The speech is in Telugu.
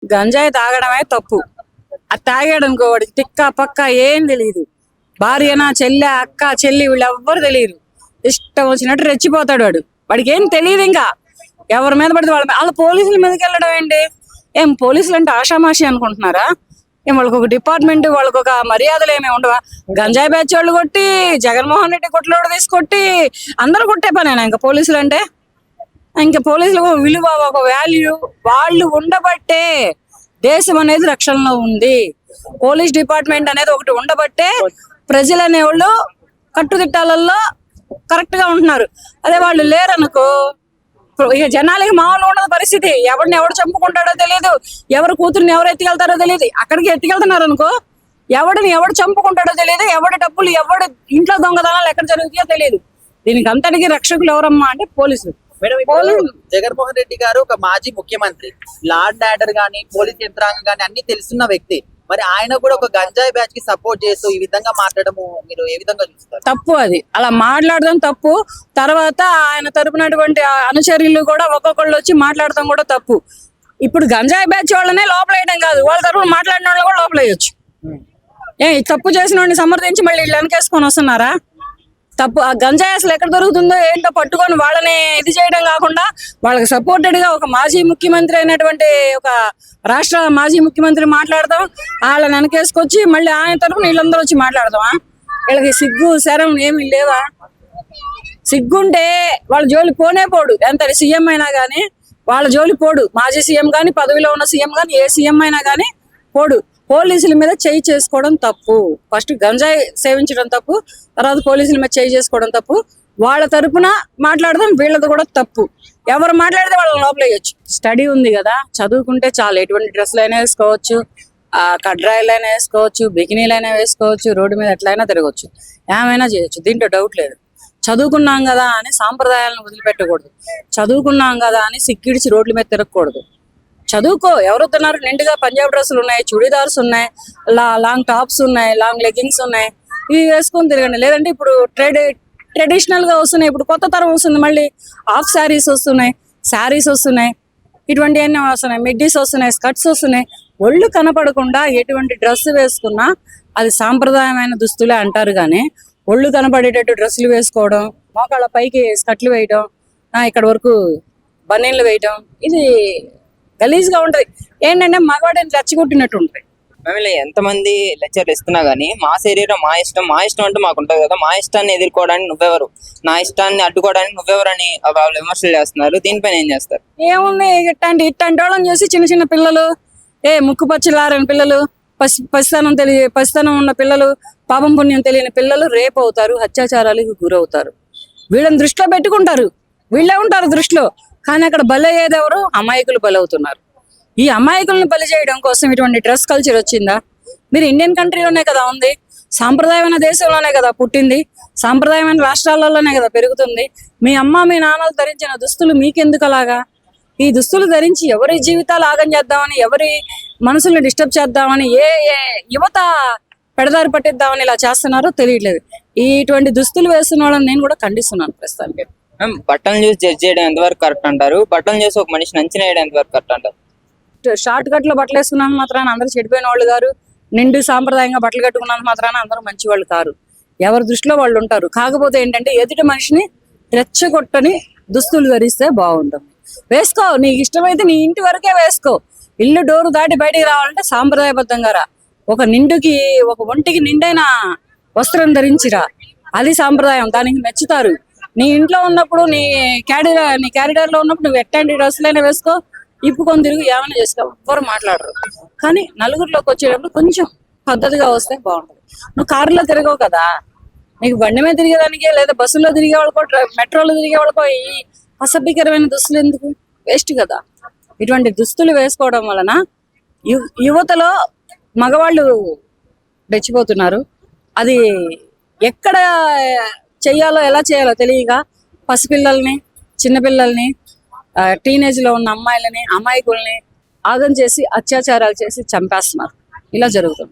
గంజాయి తాగడమే తప్పు. అది తాగాడు అనుకో వాడికి తిక్క పక్క ఏం తెలియదు. భార్యనా చెల్లె అక్క చెల్లి వీళ్ళు ఎవ్వరు తెలియదు. ఇష్టం వచ్చినట్టు రెచ్చిపోతాడు వాడు. వాడికి ఏం తెలియదు. ఇంకా ఎవరి మీద పడితే వాళ్ళ పోలీసుల మీదకి వెళ్ళడం ఏంటి? ఏం పోలీసులు అంటే ఆషామాషి అనుకుంటున్నారా? ఏం వాళ్ళకి ఒక డిపార్ట్మెంట్, వాళ్ళకి ఒక మర్యాదలు ఏమి ఉండవా? గంజాయి బ్యాచ్ వాళ్ళు కొట్టి, జగన్మోహన్ రెడ్డి కొట్లోడు తీసుకొట్టి అందరూ కొట్టే పనేనా ఇంకా పోలీసులు అంటే? ఇంకా పోలీసులకు విలువ, ఒక వాల్యూ వాళ్ళు ఉండబట్టే దేశం అనేది రక్షణలో ఉంది. పోలీస్ డిపార్ట్మెంట్ అనేది ఒకటి ఉండబట్టే ప్రజలు అనేవాళ్ళు కట్టుదిట్టాలలో కరెక్ట్ గా ఉంటున్నారు. అదే వాళ్ళు లేరనుకో ఇక జనాలకి మామూలు ఉండదు పరిస్థితి. ఎవరిని ఎవడు చంపుకుంటాడో తెలియదు, ఎవరు కూతుర్ని ఎవరు ఎత్తుకెళ్తారో తెలియదు. అక్కడికి ఎత్తుకెళ్తున్నారు అనుకో ఎవడిని ఎవడు చంపుకుంటాడో తెలియదు, ఎవడి డబ్బులు ఎవడు ఇంట్లో దొంగతనాలు ఎక్కడ జరుగుతాయో తెలియదు. దీనికి అంతటికి రక్షకులు ఎవరమ్మా అంటే పోలీసులు. జగన్మోహన్ రెడ్డి గారు ఒక మాజీ ముఖ్యమంత్రి, లా అండ్ ఆర్డర్ గానీ పోలీస్ యంత్రాంగం గానీ అన్ని తెలుసున్న వ్యక్తి. మరి ఆయన కూడా ఒక గంజాయి బ్యాచ్ కి సపోర్ట్ చేస్తూ ఈ విధంగా మాట్లాడము మీరు ఏ విధంగా చూస్తారు? తప్పు. అది అలా మాట్లాడడం తప్పు. తర్వాత ఆయన తరపునటువంటి అనుచరులు కూడా ఒక్కొక్కళ్ళు వచ్చి మాట్లాడటం కూడా తప్పు. ఇప్పుడు గంజాయి బ్యాచ్ వాళ్ళనే లోపల వేయడం కాదు, వాళ్ళ తరపున మాట్లాడిన వాళ్ళు కూడా లోపల వేయొచ్చు. తప్పు చేసిన వాడిని సమర్థించి మళ్ళీ ఇళ్ళు వెనకేసుకొని వస్తున్నారా? తప్పు. ఆ గంజాయి అసలు ఎక్కడ దొరుకుతుందో ఏంటో పట్టుకొని వాళ్ళని ఇది చేయడం కాకుండా వాళ్ళకి సపోర్టెడ్ గా ఒక మాజీ ముఖ్యమంత్రి అయినటువంటి ఒక రాష్ట్ర మాజీ ముఖ్యమంత్రి మాట్లాడదాం, వాళ్ళని వెనకేసుకొచ్చి మళ్ళీ ఆయన తరఫున వీళ్ళందరూ వచ్చి మాట్లాడదామా? వీళ్ళకి సిగ్గు శరం ఏమి లేవా? సిగ్గుంటే వాళ్ళ జోలి పోనే పోడు. ఎంత సీఎం అయినా గానీ వాళ్ళ జోలి పోడు. మాజీ సీఎం గానీ, పదవిలో ఉన్న సీఎం గానీ, ఏ సీఎం అయినా గానీ పోడు. పోలీసుల మీద చేయి చేసుకోవడం తప్పు. ఫస్ట్ గంజాయి సేవించడం తప్పు, తర్వాత పోలీసుల మీద చేయి చేసుకోవడం తప్పు. వాళ్ళ తరపున మాట్లాడదాం, వీళ్ళది కూడా తప్పు. ఎవరు మాట్లాడితే వాళ్ళని లోపల వేయొచ్చు. స్టడీ ఉంది కదా, చదువుకుంటే చాలు. ఎటువంటి డ్రెస్సులు అయినా వేసుకోవచ్చు, కడ్రాయిలు అయినా వేసుకోవచ్చు, బికినీలు అయినా వేసుకోవచ్చు, రోడ్డు మీద ఎట్లయినా తిరగవచ్చు, ఏమైనా చేయొచ్చు. దీంట్లో డౌట్ లేదు. చదువుకున్నాం కదా అని సాంప్రదాయాలను వదిలిపెట్టకూడదు. చదువుకున్నాం కదా అని సిక్కిడిచి రోడ్ల మీద తిరగకూడదు. చదువుకో. ఎవరు వస్తున్నారు? నిండుగా పంజాబ్ డ్రెస్సులు ఉన్నాయి, చుడీదార్స్ ఉన్నాయి, లాంగ్ టాప్స్ ఉన్నాయి, లాంగ్ లెగ్గింగ్స్ ఉన్నాయి, ఇవి వేసుకొని తిరగండి. లేదంటే ఇప్పుడు ట్రెడిషనల్ గా వస్తున్నాయి. ఇప్పుడు కొత్త తరం వస్తుంది, మళ్ళీ హాఫ్ శారీస్ వస్తున్నాయి, శారీస్ వస్తున్నాయి, ఇటువంటివన్నీ వస్తున్నాయి, మిడ్డీస్ వస్తున్నాయి, స్కర్ట్స్ వస్తున్నాయి. ఒళ్ళు కనపడకుండా ఎటువంటి డ్రెస్ వేసుకున్నా అది సాంప్రదాయమైన దుస్తులే అంటారు. కానీ ఒళ్ళు కనపడేటట్టు డ్రెస్సులు వేసుకోవడం, మోకాళ్ళ పైకి స్కర్ట్లు వేయడం, ఇక్కడ వరకు బనీన్లు వేయడం, ఇది గలీజ్ గా ఉంటది. ఏంటంటే మగవాడిని రెచ్చగొట్టినట్టు ఉంటది. మేము ఎంతమంది లెక్చర్లు ఇస్తున్నా గానీ మా శరీరం మా ఇష్టం, మా ఇష్టం అంటే మాకు ఉంటది కదా. మా ఇష్టాన్ని ఎదుర్కోవడానికి నువ్వెవరు, నా ఇష్టాన్ని అడ్డుకోవడానికి నువ్వెవరని వాళ్ళు విమర్శలు చేస్తున్నారు. దీనిపైన ఏం చేస్తారు? ఏముంది, ఇట్లాంటి వాళ్ళని చూసి చిన్న చిన్న పిల్లలు, ముక్కు పచ్చిలారని పిల్లలు, పసితనం ఉన్న పిల్లలు, పాపం పుణ్యం తెలియని పిల్లలు రేపు అవుతారు, అత్యాచారాలకు గురవుతారు. వీళ్ళని దృష్టిలో పెట్టుకుంటారు, వీళ్ళే ఉంటారు దృష్టిలో. కానీ అక్కడ బలయ్యేది ఎవరు? అమాయకులు బలవుతున్నారు. ఈ అమాయకులను బలి చేయడం కోసం ఇటువంటి డ్రెస్ కల్చర్ వచ్చిందా? మీరు ఇండియన్ కంట్రీలోనే కదా ఉంది, సాంప్రదాయమైన దేశంలోనే కదా పుట్టింది, సాంప్రదాయమైన రాష్ట్రాలలోనే కదా పెరుగుతుంది. మీ అమ్మ మీ నాన్నలు ధరించిన దుస్తులు మీకెందుకు అలాగా? ఈ దుస్తులు ధరించి ఎవరి జీవితాలు ఆగం చేద్దామని, ఎవరి మనసుల్ని డిస్టర్బ్ చేద్దామని, ఏ యువత పెడదారి పట్టిద్దామని ఇలా చేస్తున్నారో తెలియట్లేదు. ఇటువంటి దుస్తులు వేస్తున్న వాళ్ళని నేను కూడా ఖండిస్తున్నాను ప్రస్తుతానికి. బట్టలు చూసి జడ్జ్ చేయడం ఎంతవరకు కరెక్ట్ అంటారు? బట్టలు చూసి ఒక మనిషిని అంచనా వేయడం ఎంతవరకు కరెక్ట్ అంటారు? షార్ట్ కట్ లో బట్టలు వేసుకున్నంత మాత్రాన అందరూ చెడిపోయిన వాళ్ళు గారు, నిండు సాంప్రదాయంగా బట్టలు కట్టుకున్నంత మాత్రాన అందరూ మంచి వాళ్ళు కారు. ఎవరి దృష్టిలో వాళ్ళు ఉంటారు. కాకపోతే ఏంటంటే ఎదుటి మనిషిని రెచ్చగొట్టని దుస్తులు ధరిస్తే బాగుంటుంది. వేసుకో, నీకు ఇష్టమైతే నీ ఇంటి వరకే వేసుకో. ఇల్లు డోరు దాటి బయటికి రావాలంటే సాంప్రదాయబద్ధంగా రా. ఒక ఒంటికి నిండైన వస్త్రం ధరించిరా, అది సాంప్రదాయం. దానికి మెచ్చుతారు. నీ ఇంట్లో ఉన్నప్పుడు, నీ క్యారిడార్ లో ఉన్నప్పుడు నువ్వు ఎట్లాంటి డ్రెస్సులైనా వేసుకో, ఇప్పుకొని తిరిగి ఏమైనా చేసుకో, ఎవ్వరు మాట్లాడరు. కానీ నలుగురిలోకి వచ్చేటప్పుడు కొంచెం పద్ధతిగా వస్తే బాగుంటుంది. నువ్వు కారులో తిరగవు కదా, నీకు బండి మీద తిరిగేదానికి, లేదా బస్సులో తిరిగే వాళ్ళకో, మెట్రోలో తిరిగే వాళ్ళకో ఈ అసభ్యకరమైన దుస్తులు ఎందుకు? వేస్ట్ కదా. ఇటువంటి దుస్తులు వేసుకోవడం వలన యువతలో మగవాళ్ళు రెచ్చిపోతున్నారు. అది ఎక్కడ చెయ్యాలో ఎలా చేయాలో తెలియక పసిపిల్లల్ని, చిన్నపిల్లల్ని, టీనేజ్ లో ఉన్న అమ్మాయిలని, అమాయకుల్ని ఆగం చేసి అత్యాచారాలు చేసి చంపేస్తున్నారు. ఇలా జరుగుతుంది.